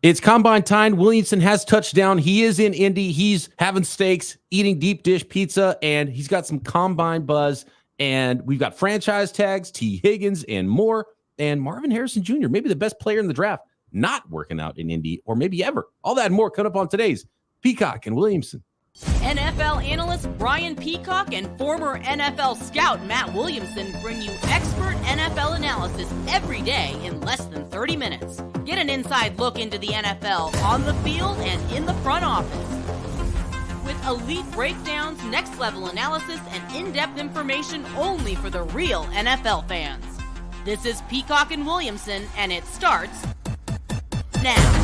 It's combine time. Williamson has touchdown. He is in Indy. He's having steaks, eating deep dish pizza, and he's got some combine buzz. And we've got franchise tags, Tee Higgins, and more. And Marvin Harrison Jr., maybe the best player in the draft, not working out in Indy, or maybe ever. All that and more coming up on today's Peacock and Williamson. NFL analyst Brian Peacock and former NFL scout Matt Williamson bring you expert NFL analysis every day in less than 30 minutes. Get an inside look into the NFL on the field and in the front office. With elite breakdowns, next-level analysis, and in-depth information only for the real NFL fans. This is Peacock and Williamson, and it starts now.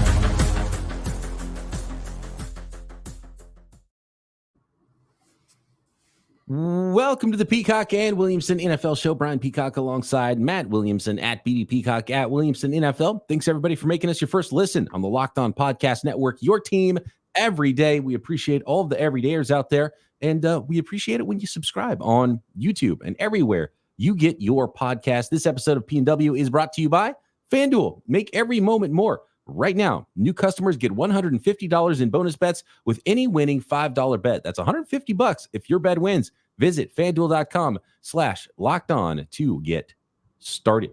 Welcome to the Peacock and Williamson NFL Show. Brian Peacock alongside Matt Williamson at BD Peacock at Williamson NFL. Thanks everybody for making us your first listen on the Locked On Podcast Network. Your team every day. We appreciate all of the everydayers out there, and we appreciate it when you subscribe on YouTube and everywhere you get your podcast. This episode of P&W is brought to you by FanDuel. Make every moment more. Right now, new customers get $150 in bonus bets with any winning $5 bet. That's $150 if your bet wins. Visit FanDuel.com/lockedon to get started.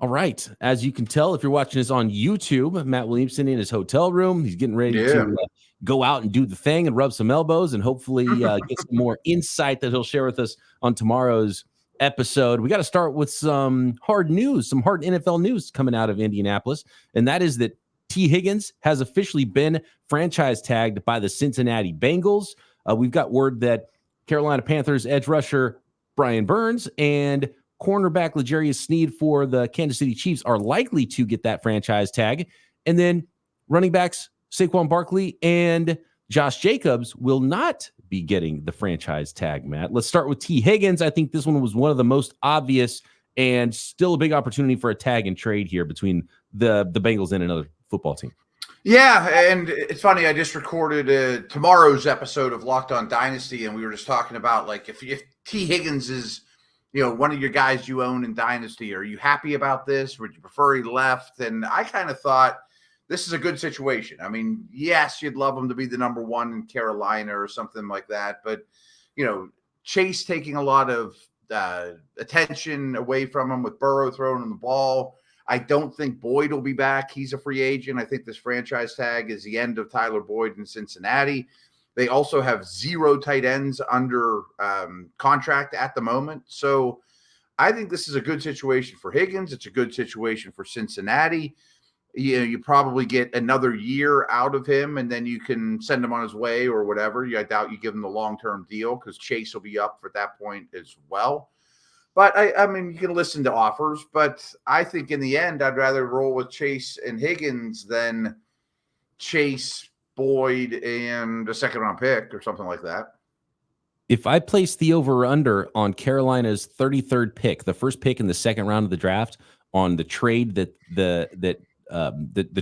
All right. As you can tell, if you're watching this on YouTube, Matt Williamson in his hotel room. He's getting ready to go out and do the thing and rub some elbows and hopefully get some more insight that he'll share with us on tomorrow's episode. We got to start with some hard news, some hard NFL news coming out of Indianapolis, and that is that Tee Higgins has officially been franchise tagged by the Cincinnati Bengals. We've got word that Carolina Panthers edge rusher Brian Burns and cornerback L'Jarius Sneed for the Kansas City Chiefs are likely to get that franchise tag. And then running backs Saquon Barkley and Josh Jacobs will not be getting the franchise tag, Matt. Let's start with Tee Higgins. I think this one was one of the most obvious and still a big opportunity for a tag and trade here between the Bengals and another football team. Yeah, and it's funny. I just recorded tomorrow's episode of Locked On Dynasty, and we were just talking about, like, if Tee Higgins is, one of your guys you own in Dynasty, are you happy about this? Would you prefer he left? And I kind of thought this is a good situation. I mean, yes, you'd love him to be the number one in Carolina or something like that, but Chase taking a lot of attention away from him with Burrow throwing him the ball. I don't think Boyd will be back. He's a free agent. I think this franchise tag is the end of Tyler Boyd in Cincinnati. They also have 0 tight ends under contract at the moment. So I think this is a good situation for Higgins. It's a good situation for Cincinnati. You probably get another year out of him, and then you can send him on his way or whatever. I doubt you give him the long-term deal because Chase will be up for that point as well. But, I mean, you can listen to offers, but I think in the end, I'd rather roll with Chase and Higgins than Chase, Boyd, and a second-round pick or something like that. If I place the over-under on Carolina's 33rd pick, the first pick in the second round of the draft, on the trade that the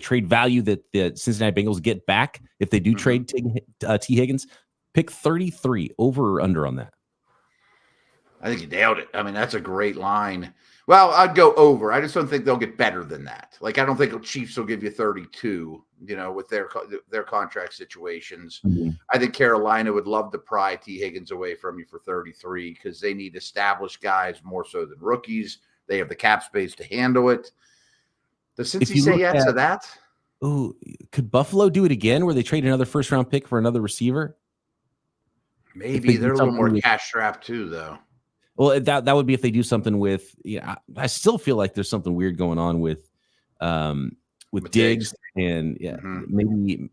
trade value that the Cincinnati Bengals get back if they do trade Tee Higgins, pick 33, over or under on that? I think you nailed it. I mean, that's a great line. Well, I'd go over. I just don't think they'll get better than that. Like, I don't think the Chiefs will give you 32, with their contract situations. Mm-hmm. I think Carolina would love to pry Tee Higgins away from you for 33 because they need established guys more so than rookies. They have the cap space to handle it. Does Cincy say yes to that? Oh, could Buffalo do it again where they trade another first-round pick for another receiver? Maybe. They're a little more cash-strapped too, though. Well, that would be if they do something with. I still feel like there's something weird going on with Diggs, and maybe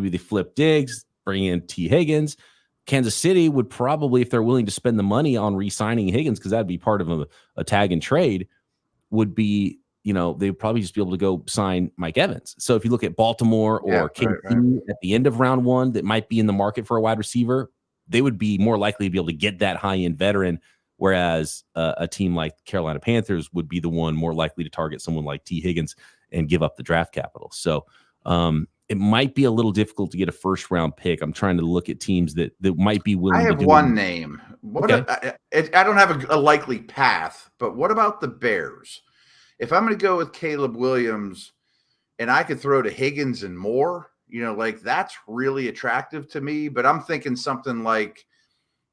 they flip Diggs, bring in Tee Higgins. Kansas City would probably, if they're willing to spend the money on re-signing Higgins, because that'd be part of a tag and trade, would be they'd probably just be able to go sign Mike Evans. So if you look at Baltimore or KC at the end of round one, that might be in the market for a wide receiver, they would be more likely to be able to get that high-end veteran, whereas a team like Carolina Panthers would be the one more likely to target someone like Tee Higgins and give up the draft capital. So it might be a little difficult to get a first-round pick. I'm trying to look at teams that might be willing to do it. I have one name. I don't have a likely path, but what about the Bears? If I'm going to go with Caleb Williams and I could throw to Higgins and more, like that's really attractive to me. But I'm thinking something like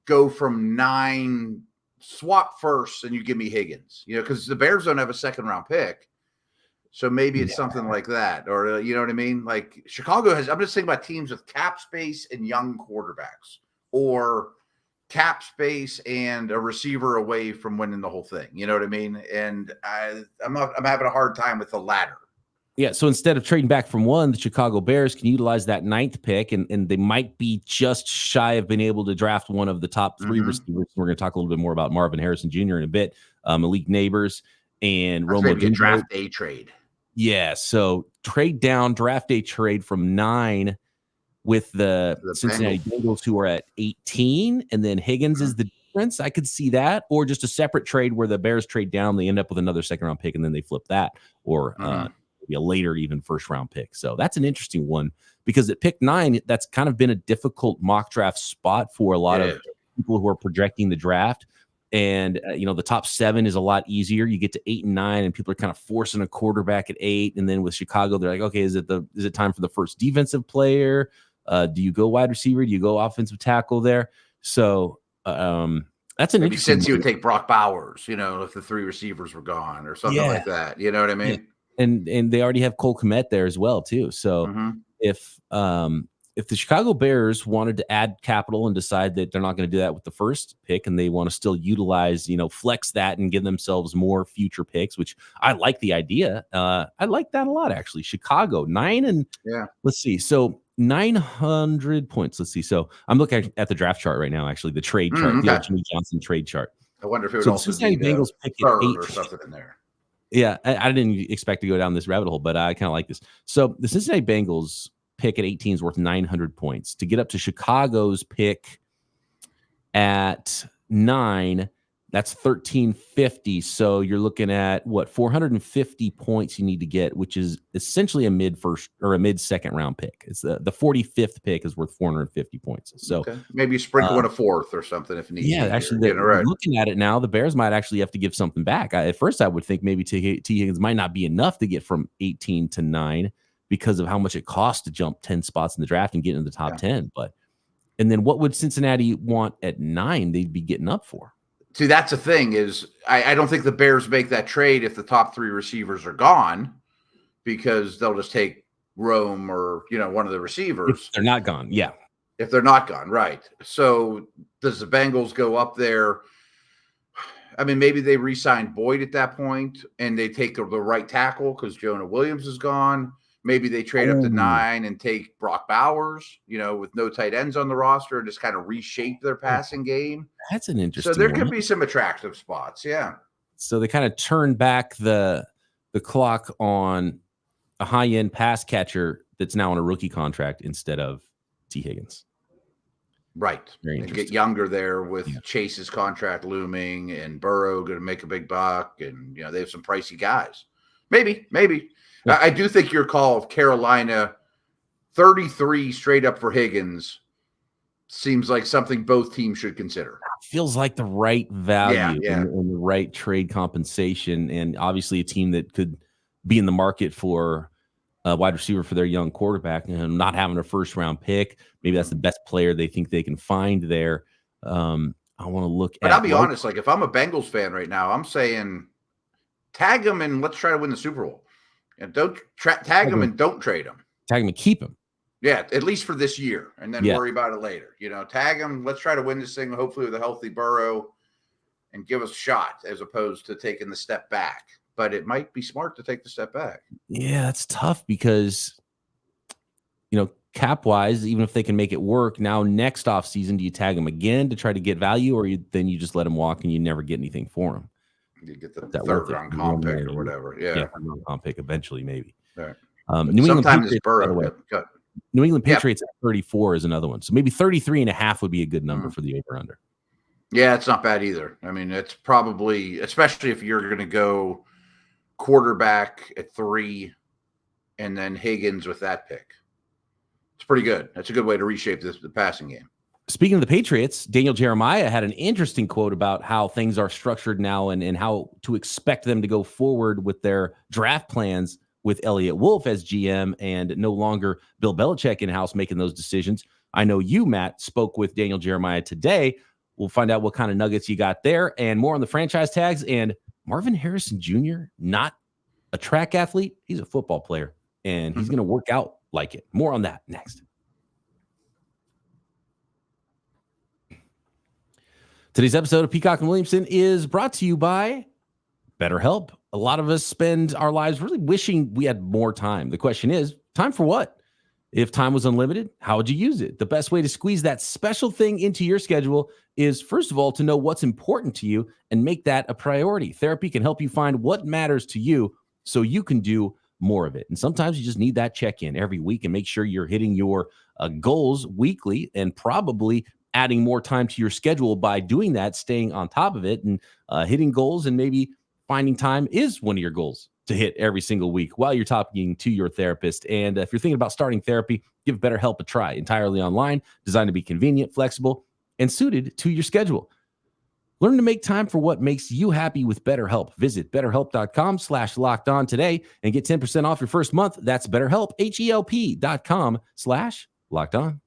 go from 9, swap first, and you give me Higgins, because the Bears don't have a second-round pick. So maybe it's something like that, or you know what I mean? Like Chicago has, I'm just thinking about teams with cap space and young quarterbacks, or cap space and a receiver away from winning the whole thing. You know what I mean? And I'm having a hard time with the latter. Yeah. So instead of trading back from 1, the Chicago Bears can utilize that 9th pick, and they might be just shy of being able to draft one of the top 3 receivers. We're going to talk a little bit more about Marvin Harrison Jr. in a bit, Malik Neighbors and Romo. Maybe a draft day trade. Yeah. So trade down, draft day trade from 9 with the Cincinnati Bengals, who are at 18, and then Higgins is the difference. I could see that, or just a separate trade where the Bears trade down, they end up with another second-round pick, and then they flip that, or maybe a later even first-round pick. So that's an interesting one, because at pick 9, that's kind of been a difficult mock draft spot for a lot of people who are projecting the draft. And the top 7 is a lot easier. You get to 8 and 9, and people are kind of forcing a quarterback at 8. And then with Chicago, they're like, okay, is it time for the first defensive player? Do you go wide receiver? Do you go offensive tackle there? So that's an interesting sense. You would take Brock Bowers, if the 3 receivers were gone or something like that. You know what I mean? Yeah. And they already have Cole Kmet there as well too. So if the Chicago Bears wanted to add capital and decide that they're not going to do that with the first pick, and they want to still utilize, flex that and give themselves more future picks, which I like the idea. I like that a lot, actually. Chicago 9 and let's see. So 900 points. Let's see. So I'm looking at the draft chart right now, actually, the trade chart, the Jimmy Johnson trade chart. I wonder if it would also be Bengals pick at 8 or something in there. Yeah, I didn't expect to go down this rabbit hole, but I kind of like this. So the Cincinnati Bengals pick at 18 is worth 900 points. To get up to Chicago's pick at 9, that's 1350. So you're looking at 450 points you need to get, which is essentially a mid-first or a mid-second round pick. It's the 45th pick is worth 450 points. So maybe you sprinkle in a 4th or something if needed. Yeah, actually, looking at it now, the Bears might actually have to give something back. At first, I would think maybe Tee Higgins might not be enough to get from 18 to 9 because of how much it costs to jump 10 spots in the draft and get into the top 10. And then what would Cincinnati want at 9? They'd be getting up for. See, that's the thing is I don't think the Bears make that trade if the top 3 receivers are gone, because they'll just take Rome or, one of the receivers. If they're not gone. Yeah. If they're not gone. Right. So does the Bengals go up there? I mean, maybe they re-sign Boyd at that point and they take the right tackle because Jonah Williams is gone. Maybe they trade up to 9 and take Brock Bowers, with no tight ends on the roster, and just kind of reshape their passing game. That's an interesting. So there could be some attractive spots. Yeah. So they kind of turn back the clock on a high-end pass catcher that's now on a rookie contract instead of Tee Higgins. Right. And get younger there with Chase's contract looming and Burrow going to make a big buck. And, they have some pricey guys. Maybe. Yeah. I do think your call of Carolina 33 straight up for Higgins seems like something both teams should consider. Feels like the right value and the right trade compensation, and obviously a team that could be in the market for a wide receiver for their young quarterback and not having a first-round pick. Maybe that's the best player they think they can find there. I want to look at. But I'll be honest, like if I'm a Bengals fan right now, I'm saying tag them and let's try to win the Super Bowl. And don't tag them and don't trade them. Tag them and keep them. Yeah, at least for this year, and then worry about it later. Tag them. Let's try to win this thing, hopefully with a healthy Burrow, and give us a shot, as opposed to taking the step back. But it might be smart to take the step back. Yeah, that's tough because, cap-wise, even if they can make it work, now next offseason, do you tag them again to try to get value, or then you just let them walk and you never get anything for them? You get the third-round comp pick or whatever. Yeah, third-round comp pick eventually, maybe. Right. New England sometimes Patriots, it's Burrow. New England Patriots at 34 is another one. So maybe 33.5 would be a good number for the over-under. Yeah, it's not bad either. I mean, it's probably, especially if you're going to go quarterback at 3 and then Higgins with that pick. It's pretty good. That's a good way to reshape the passing game. Speaking of the Patriots, Daniel Jeremiah had an interesting quote about how things are structured now and how to expect them to go forward with their draft plans with Elliott Wolf as GM and no longer Bill Belichick in-house making those decisions. I know you, Matt, spoke with Daniel Jeremiah today. We'll find out what kind of nuggets you got there and more on the franchise tags. And Marvin Harrison Jr., not a track athlete. He's a football player, and he's going to work out like it. More on that next. Today's episode of Peacock and Williamson is brought to you by BetterHelp. A lot of us spend our lives really wishing we had more time. The question is, time for what? If time was unlimited, how would you use it? The best way to squeeze that special thing into your schedule is, first of all, to know what's important to you and make that a priority. Therapy can help you find what matters to you so you can do more of it. And sometimes you just need that check-in every week and make sure you're hitting your goals weekly and probably adding more time to your schedule by doing that, staying on top of it and hitting goals, and maybe finding time is one of your goals to hit every single week while you're talking to your therapist. And if you're thinking about starting therapy, give BetterHelp a try. Entirely online, designed to be convenient, flexible, and suited to your schedule. Learn to make time for what makes you happy with BetterHelp. Visit BetterHelp.com/lockedon today and get 10% off your first month. That's BetterHelp, HELP.com/lockedon.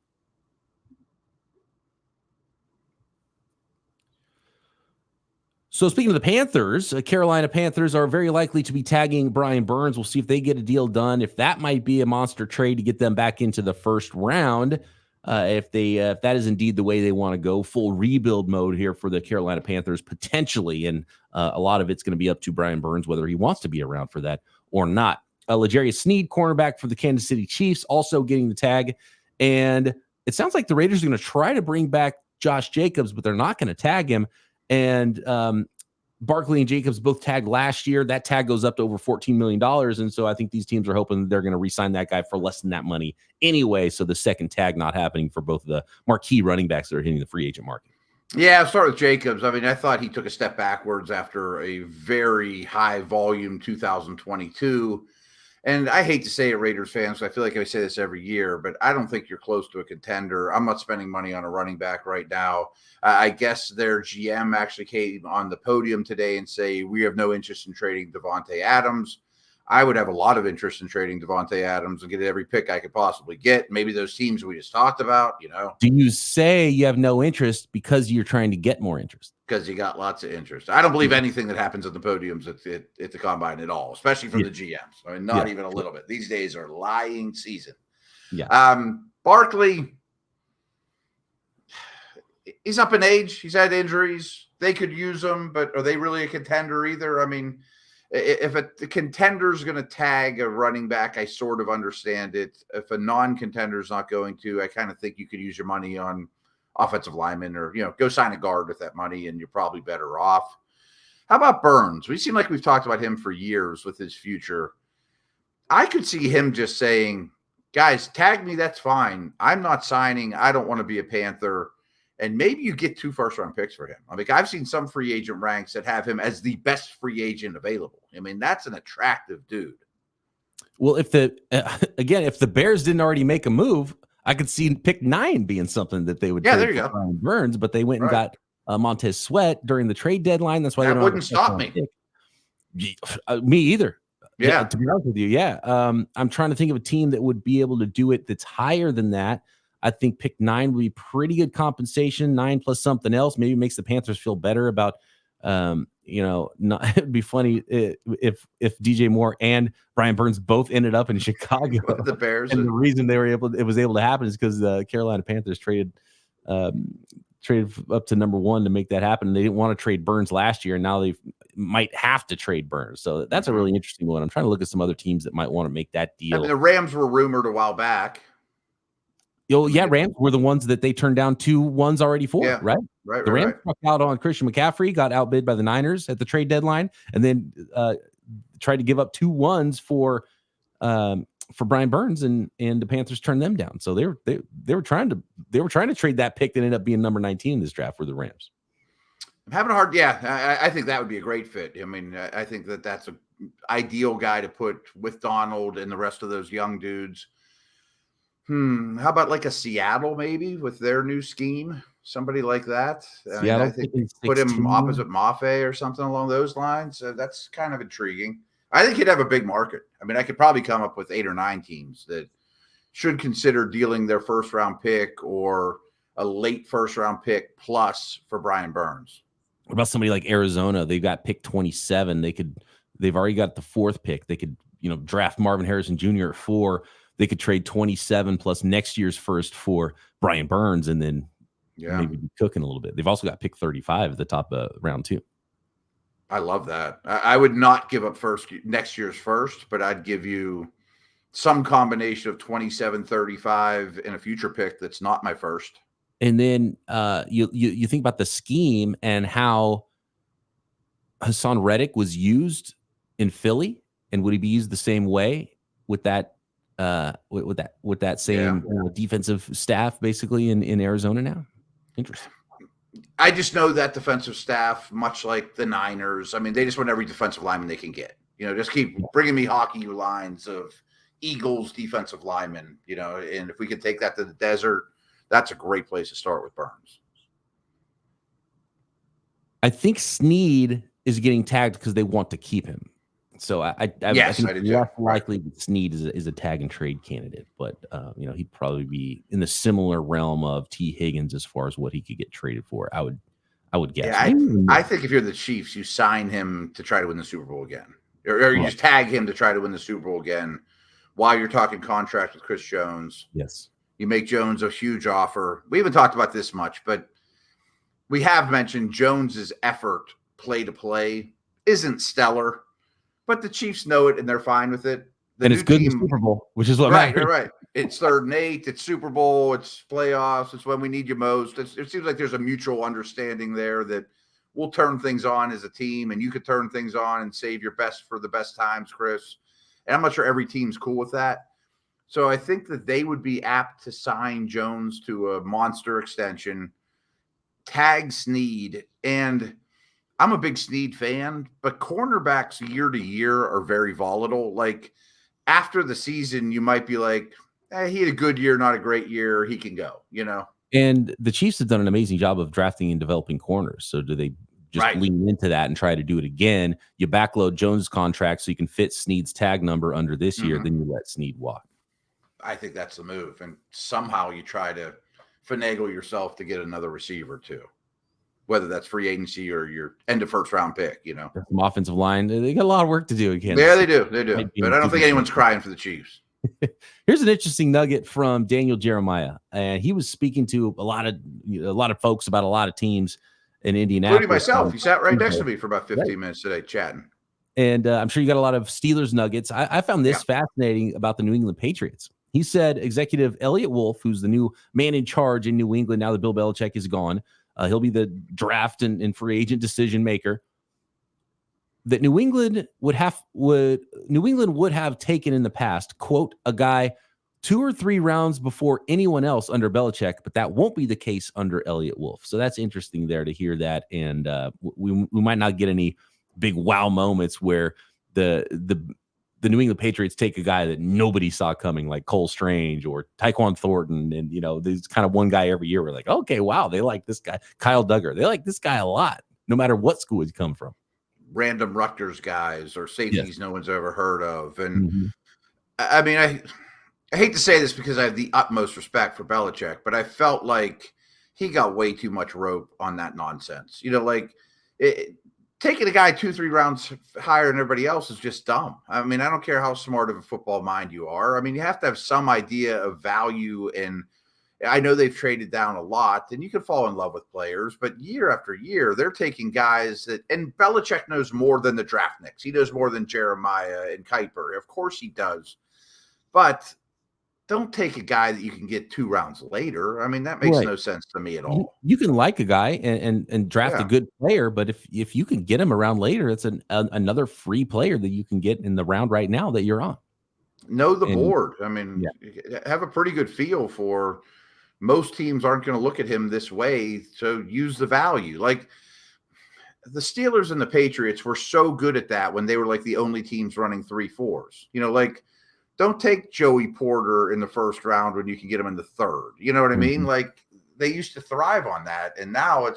So speaking of the Panthers, Carolina Panthers are very likely to be tagging Brian Burns. We'll see if they get a deal done. If that might be a monster trade to get them back into the first round, if that is indeed the way they want to go, full rebuild mode here for the Carolina Panthers potentially, and a lot of it's going to be up to Brian Burns whether he wants to be around for that or not. L'Jarius Sneed, cornerback for the Kansas City Chiefs, also getting the tag, and it sounds like the Raiders are going to try to bring back Josh Jacobs, but they're not going to tag him. And Barkley and Jacobs both tagged last year. That tag goes up to over $14 million. And so I think these teams are hoping they're going to re-sign that guy for less than that money anyway. So the second tag not happening for both of the marquee running backs that are hitting the free agent market. Yeah, I'll start with Jacobs. I mean, I thought he took a step backwards after a very high volume 2022. And I hate to say it, Raiders fans, so I feel like I say this every year, but I don't think you're close to a contender. I'm not spending money on a running back right now. I guess their GM actually came on the podium today and say, we have no interest in trading Devontae Adams. I would have a lot of interest in trading Devontae Adams and get every pick I could possibly get. Maybe those teams we just talked about, you know. Do you say you have no interest because you're trying to get more interest? Because you got lots of interest. I don't believe anything that happens at the podiums at the combine at all, especially from the GMs. I mean, not even a little bit. These days are lying season. Yeah. Barkley, he's up in age. He's had injuries. They could use him, but are they really a contender either? I mean, if the contender's going to tag a running back, I sort of understand it. If a non-contender is not going to, I kind of think you could use your money on offensive lineman, or, you know, go sign a guard with that money and you're probably better off. How about Burns? We seem like we've talked about him for years with his future. I could see him just saying, guys, tag me. That's fine. I'm not signing. I don't want to be a Panther. And maybe you get 2 first-round picks for him. I mean, I've seen some free agent ranks that have him as the best free agent available. I mean, that's an attractive dude. Well, if the Bears didn't already make a move, I could see pick 9 being something that they would. Yeah, there you go. Brian Burns, but they went and got Montez Sweat during the trade deadline. That's why that they don't wouldn't stop me. Me either. Yeah, to be honest with you, yeah. I'm trying to think of a team that would be able to do it that's higher than that. I think pick 9 would be pretty good compensation. 9 plus something else maybe makes the Panthers feel better about. It'd be funny if DJ Moore and Brian Burns both ended up in Chicago. The Bears, and the reason it was able to happen is because the Carolina Panthers traded up to number 1 to make that happen. They didn't want to trade Burns last year, and now they might have to trade Burns. So that's a really interesting one. I'm trying to look at some other teams that might want to make that deal. I mean, the Rams were rumored a while back. Rams were the ones that they turned down 2 ones already for, right? Right. The Rams struck out on Christian McCaffrey, got outbid by the Niners at the trade deadline, and then tried to give up 2 ones for Brian Burns, and the Panthers turned them down. So they were trying to trade that pick that ended up being number 19 in this draft for the Rams. I'm having a hard. Yeah, I think that would be a great fit. I mean, I think that's an ideal guy to put with Donald and the rest of those young dudes. How about like a Seattle maybe with their new scheme? Somebody like that. I think put him opposite Mafe or something along those lines. That's kind of intriguing. I think he'd have a big market. I mean, I could probably come up with 8 or 9 teams that should consider dealing their first-round pick or a late first-round pick plus for Brian Burns. What about somebody like Arizona? They've got pick 27. They've already got the 4th pick. They could, draft Marvin Harrison Jr. at 4. They could trade 27 plus next year's first for Brian Burns, and then maybe be cooking a little bit. They've also got pick 35 at the top of round 2. I love that. I would not give up next year's first, but I'd give you some combination of 27, 35 and a future pick that's not my first. And then you think about the scheme and how Hassan Reddick was used in Philly, and would he be used the same way with that with that same defensive staff basically in Arizona now? Interesting. I just know that defensive staff, much like the Niners, I mean, they just want every defensive lineman they can get. Just keep bringing me hockey lines of Eagles defensive linemen, and if we could take that to the desert, that's a great place to start with Burns. I think Sneed is getting tagged because they want to keep him. So I think it's less likely that Sneed is a tag and trade candidate, but he'd probably be in the similar realm of Tee Higgins as far as what he could get traded for. I would guess. Yeah, I think if you're the Chiefs, you sign him to try to win the Super Bowl again, or you just tag him to try to win the Super Bowl again while you're talking contract with Chris Jones. Yes. You make Jones a huge offer. We haven't talked about this much, but we have mentioned Jones's effort play to play isn't stellar, but the Chiefs know it and they're fine with it. And it's good in the Super Bowl, which is what matters. Right. It's 3rd and 8. It's Super Bowl. It's playoffs. It's when we need you most. It seems like there's a mutual understanding there that we'll turn things on as a team, and you could turn things on and save your best for the best times, Chris. And I'm not sure every team's cool with that. So I think that they would be apt to sign Jones to a monster extension, tag Sneed, and I'm a big Sneed fan, but cornerbacks year to year are very volatile. Like after the season, you might be like, he had a good year, not a great year. He can go, And the Chiefs have done an amazing job of drafting and developing corners. So do they just lean into that and try to do it again? You backload Jones' contract so you can fit Sneed's tag number under this year, then you let Sneed walk. I think that's the move. And somehow you try to finagle yourself to get another receiver too, whether that's free agency or your end of first round pick, Some offensive line. They got a lot of work to do again. Yeah, they do. But I don't think anyone's crying for the Chiefs. Here's an interesting nugget from Daniel Jeremiah. And he was speaking to a lot of folks about a lot of teams in Indianapolis. Including myself. He sat right next to me for about 15 minutes today chatting. And I'm sure you got a lot of Steelers nuggets. I found this fascinating about the New England Patriots. He said executive Elliott Wolf, who's the new man in charge in New England now that Bill Belichick is gone, he'll be the draft and free agent decision maker, that New England would have taken in the past, quote, a guy 2 or 3 rounds before anyone else under Belichick, but that won't be the case under Elliott Wolf. So that's interesting there to hear that. And we might not get any big wow moments where the New England Patriots take a guy that nobody saw coming, like Cole Strange or Tyquan Thornton. And, there's kind of one guy every year. We're like, okay, wow, they like this guy. Kyle Duggar. They like this guy a lot, no matter what school he's come from. Random Rutgers guys or safeties no one's ever heard of. And I mean, I hate to say this because I have the utmost respect for Belichick, but I felt like he got way too much rope on that nonsense. Taking a guy 2-3 rounds higher than everybody else is just dumb. I mean, I don't care how smart of a football mind you are. I mean, you have to have some idea of value. And I know they've traded down a lot, and you can fall in love with players, but year after year, they're taking guys and Belichick knows more than the draft nicks. He knows more than Jeremiah and Kuiper. Of course he does. But don't take a guy that you can get 2 rounds later. I mean, that makes no sense to me at all. You can like a guy and draft a good player, but if you can get him around later, it's another free player that you can get in the round right now that you're on. Know the board. I mean, have a pretty good feel for most teams aren't going to look at him this way, so use the value. Like the Steelers and the Patriots were so good at that when they were like the only teams running 3-4s. Don't take Joey Porter in the first round when you can get him in the third. You know what I mean? Like they used to thrive on that. And now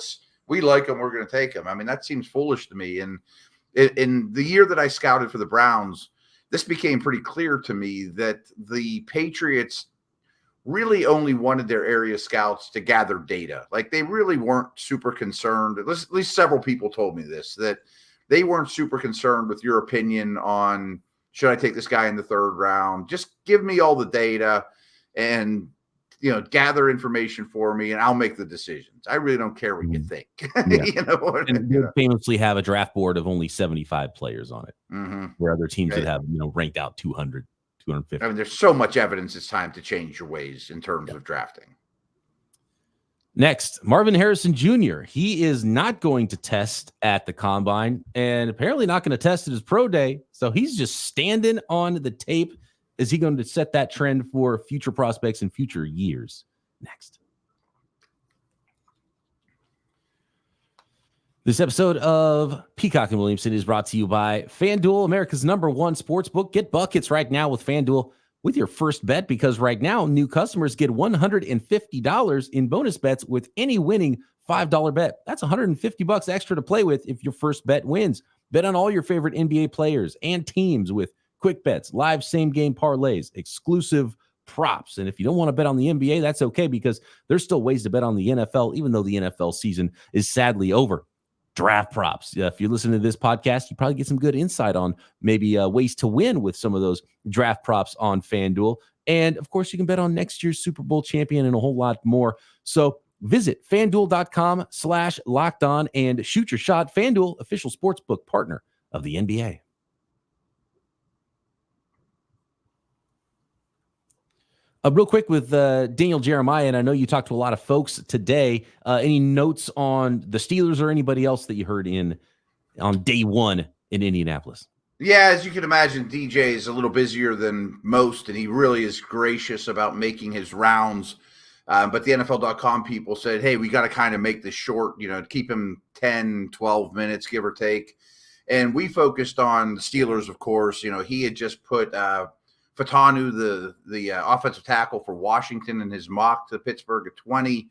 we like him. We're going to take him. I mean, that seems foolish to me. And in the year that I scouted for the Browns, this became pretty clear to me that the Patriots really only wanted their area scouts to gather data. Like, they really weren't super concerned. At least several people told me this, that they weren't super concerned with your opinion on, should I take this guy in the third round? Just give me all the data and, gather information for me, and I'll make the decisions. I really don't care what you think. Yeah. And they famously have a draft board of only 75 players on it, where other teams would have, ranked out 200, 250. I mean, there's so much evidence it's time to change your ways in terms of drafting. Next, Marvin Harrison Jr. He is not going to test at the combine and apparently not going to test at his pro day. So he's just standing on the tape. Is he going to set that trend for future prospects in future years? Next. This episode of Peacock and Williamson is brought to you by FanDuel, America's #1 sportsbook. Get buckets right now with FanDuel with your first bet, because right now new customers get $150 in bonus bets with any winning $5 bet. That's $150 extra to play with if your first bet wins. Bet on all your favorite NBA players and teams with quick bets, live same-game parlays, exclusive props. And if you don't want to bet on the NBA, that's okay, because there's still ways to bet on the NFL, even though the NFL season is sadly over. Draft props. If you listen to this podcast, you probably get some good insight on maybe ways to win with some of those draft props on FanDuel. And, of course, you can bet on next year's Super Bowl champion and a whole lot more. So visit FanDuel.com/lockedon and shoot your shot. FanDuel, official sportsbook partner of the NBA. Real quick with Daniel Jeremiah, and I know you talked to a lot of folks today. Any notes on the Steelers or anybody else that you heard on day one in Indianapolis? Yeah, as you can imagine, DJ is a little busier than most, and he really is gracious about making his rounds. But the NFL.com people said, hey, we got to kind of make this short, keep him 10, 12 minutes, give or take. And we focused on the Steelers, of course. He had just put Fatanu, the offensive tackle for Washington, in his mock to Pittsburgh at 20.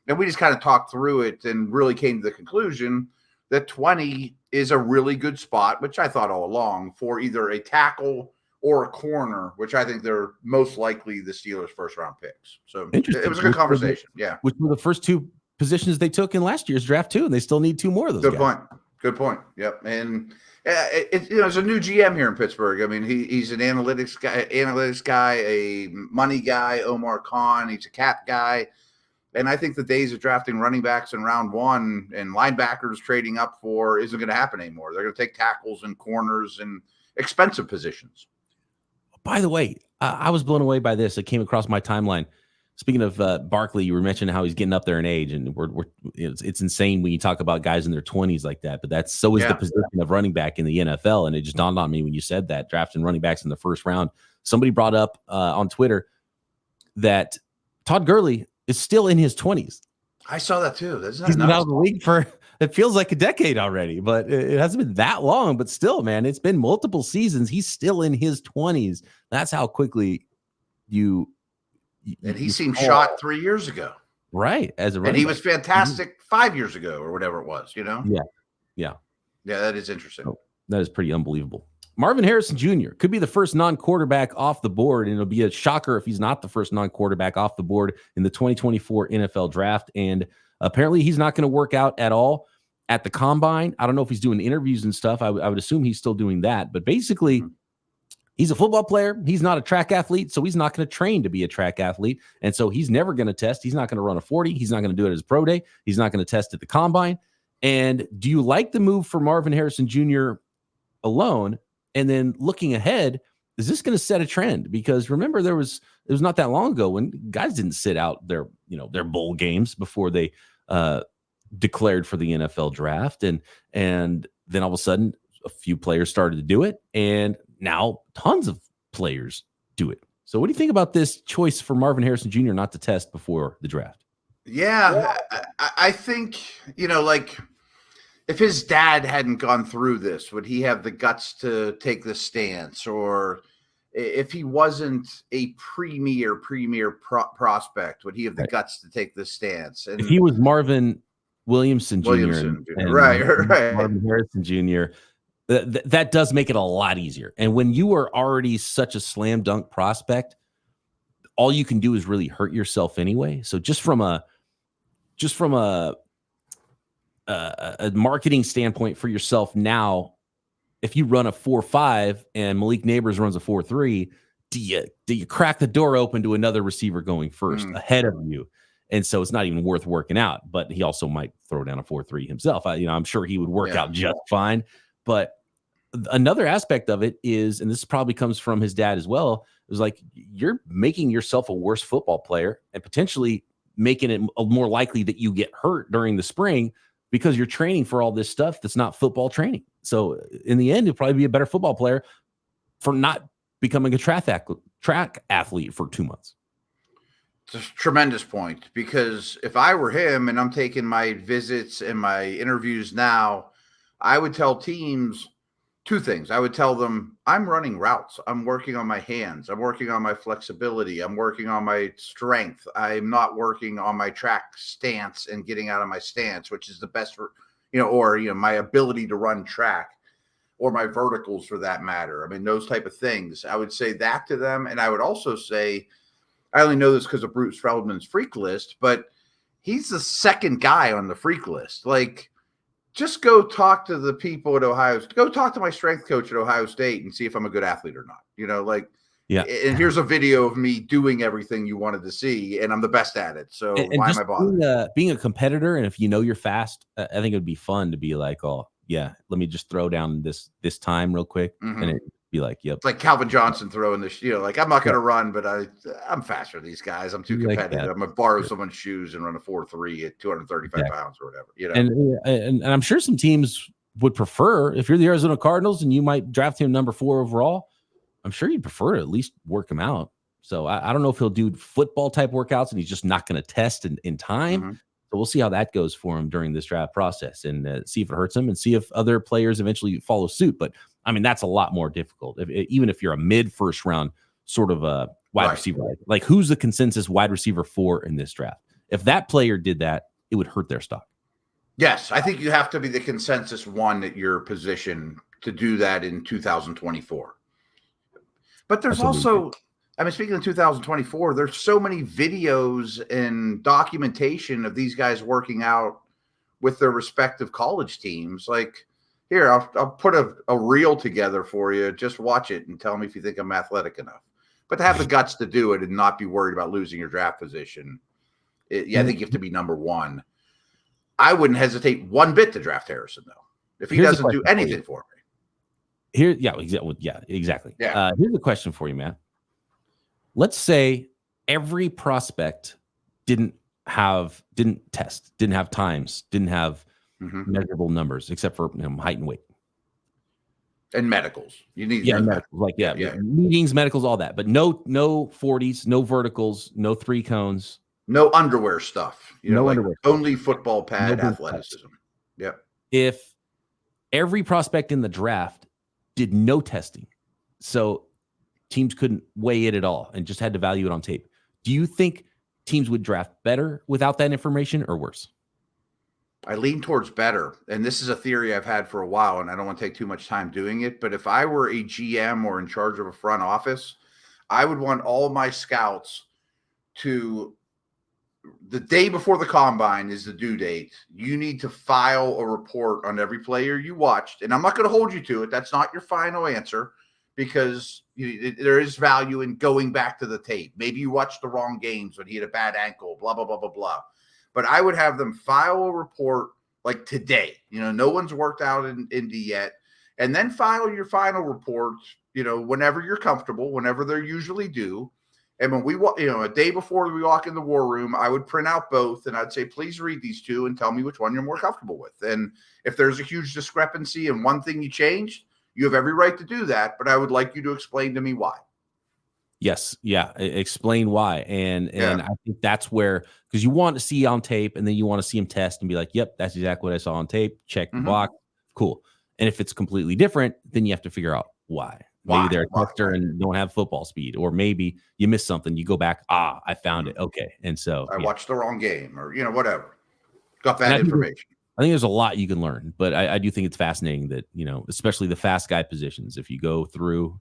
And we just kind of talked through it and really came to the conclusion that 20 is a really good spot, which I thought all along, for either a tackle or a corner, which I think they're most likely the Steelers' first-round picks. So it was a good conversation. Yeah. Which were the first two positions they took in last year's draft, too, and they still need two more of those guys. Good point. Yep. And there's a new GM here in Pittsburgh. I mean, he's an analytics guy, a money guy, Omar Khan. He's a cap guy. And I think the days of drafting running backs in round one and linebackers trading up for isn't going to happen anymore. They're going to take tackles and corners and expensive positions. By the way, I was blown away by this. It came across my timeline. Speaking of Barkley, you were mentioning how he's getting up there in age, and it's insane when you talk about guys in their 20s like that. But the position of running back in the NFL, and it just dawned on me when you said that, drafting running backs in the first round. Somebody brought up on Twitter that Todd Gurley is still in his 20s. I saw that too. He's been out of the league for, it feels like a decade already, but it hasn't been that long. But still, man, it's been multiple seasons. He's still in his 20s. That's how quickly and he seemed shot 3 years ago. Right. And he was fantastic 5 years ago or whatever it was, Yeah. That is interesting. Oh, that is pretty unbelievable. Marvin Harrison Jr. could be the first non-quarterback off the board, and it'll be a shocker if he's not the first non-quarterback off the board in the 2024 NFL draft. And apparently he's not going to work out at all at the combine. I don't know if he's doing interviews and stuff. I would assume he's still doing that. But basically, he's a football player. He's not a track athlete, so he's not going to train to be a track athlete. And so he's never going to test. He's not going to run a 40. He's not going to do it at his pro day. He's not going to test at the combine. And do you like the move for Marvin Harrison Jr. alone? And then looking ahead, is this going to set a trend? Because remember, it was not that long ago when guys didn't sit out their bowl games before they declared for the NFL draft. And then all of a sudden, a few players started to do it. And now tons of players do it. So what do you think about this choice for Marvin Harrison Jr. not to test before the draft? Yeah, I think, if his dad hadn't gone through this, would he have the guts to take this stance? Or if he wasn't a premier prospect, would he have the guts to take this stance? And if he was Marvin Williamson Jr. Right. Marvin Harrison Jr., that does make it a lot easier. And when you are already such a slam dunk prospect, all you can do is really hurt yourself anyway. So just from a marketing standpoint for yourself now, if you run a 4.5 and Malik Neighbors runs a 4.3, do you crack the door open to another receiver going first ahead of you? And so it's not even worth working out. But he also might throw down a 4.3 himself. I'm sure he would work out just fine. But another aspect of it is, and this probably comes from his dad as well, is like you're making yourself a worse football player and potentially making it more likely that you get hurt during the spring because you're training for all this stuff that's not football training. So in the end, you'll probably be a better football player for not becoming a track athlete for 2 months. It's a tremendous point, because if I were him and I'm taking my visits and my interviews now, I would tell teams two things. I would tell them, I'm running routes. I'm working on my hands. I'm working on my flexibility. I'm working on my strength. I'm not working on my track stance and getting out of my stance, which is the best for, my ability to run track, or my verticals for that matter. I mean, those type of things. I would say that to them. And I would also say, I only know this because of Bruce Feldman's freak list, but he's the second guy on the freak list. Like, just go talk to the people at Ohio. Go talk to my strength coach at Ohio State and see if I'm a good athlete or not. And here's a video of me doing everything you wanted to see, and I'm the best at it. So why am I bothering? Being a competitor, and if you know you're fast, I think it would be fun to be like, oh yeah, let me just throw down this time real quick, and it'd be like, yep. It's like Calvin Johnson throwing this, like, I'm not going to run, but I'm faster than these guys. I'm too competitive. I'm going to borrow someone's shoes and run a 4.3 at 235 pounds or whatever. And I'm sure some teams would prefer, if you're the Arizona Cardinals and you might draft him number 4 overall, I'm sure you'd prefer to at least work him out. So I don't know if he'll do football type workouts and he's just not going to test in time. So we'll see how that goes for him during this draft process, and see if it hurts him and see if other players eventually follow suit. But I mean, that's a lot more difficult. Even if you're a mid first round sort of a wide receiver, like who's the consensus wide receiver 4 in this draft? If that player did that, it would hurt their stock. Yes, I think you have to be the consensus one at your position to do that in 2024. But there's also, speaking of 2024, there's so many videos and documentation of these guys working out with their respective college teams. Like, here, I'll put a reel together for you. Just watch it and tell me if you think I'm athletic enough. But to have the guts to do it and not be worried about losing your draft position, I think you have to be number 1. I wouldn't hesitate one bit to draft Harrison, though, if he doesn't do anything for me. Exactly. Yeah. Here's a question for you, Matt. Let's say every prospect didn't test, didn't have times, didn't have measurable numbers, except for height and weight. And medicals. You need medicals, meetings, medicals, all that. But no 40s, no verticals, no 3 cones. No underwear stuff. Underwear. Only football pad athleticism. Yep. If every prospect in the draft did no testing, so teams couldn't weigh it at all and just had to value it on tape, do you think teams would draft better without that information or worse? I lean towards better. And this is a theory I've had for a while, and I don't want to take too much time doing it. But if I were a GM or in charge of a front office, I would want all of my scouts to, the day before the combine is the due date, you need to file a report on every player you watched. And I'm not going to hold you to it. That's not your final answer, because there is value in going back to the tape. Maybe you watched the wrong games when he had a bad ankle, blah, blah, blah, blah, blah. But I would have them file a report like today. No one's worked out in Indy yet. And then file your final report, whenever you're comfortable, whenever they're usually due. And when we, a day before we walk in the war room, I would print out both, and I'd say, please read these 2 and tell me which one you're more comfortable with. And if there's a huge discrepancy in one thing you changed, you have every right to do that, but I would like you to explain to me why. Yes. Yeah. Explain why. And I think that's where, because you want to see on tape, and then you want to see him test and be like, yep, that's exactly what I saw on tape. Check the box. Cool. And if it's completely different, then you have to figure out why. Maybe they're a tester and don't have football speed, or maybe you missed something. You go back. I found it. Okay. And so I watched the wrong game, or, whatever. Got bad information. I think there's a lot you can learn, but I do think it's fascinating that, especially the fast guy positions, if you go through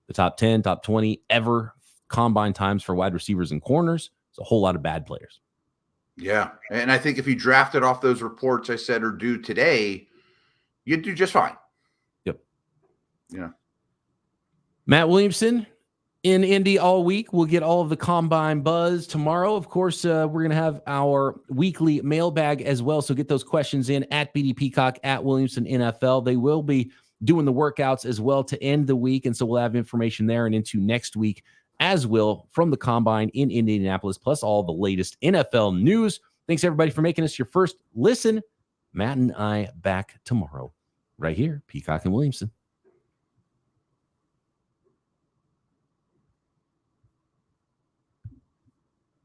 the top 10, top 20 ever combine times for wide receivers and corners, it's a whole lot of bad players. Yeah. And I think if you drafted off those reports I said are due today, you'd do just fine. Yep. Yeah. Matt Williamson in Indy all week. We'll get all of the combine buzz tomorrow. Of course, we're going to have our weekly mailbag as well. So get those questions in at BD Peacock, at Williamson NFL. They will be doing the workouts as well to end the week. And so we'll have information there and into next week as well from the combine in Indianapolis, plus all the latest NFL news. Thanks everybody for making us your first listen. Matt and I back tomorrow right here, Peacock and Williamson.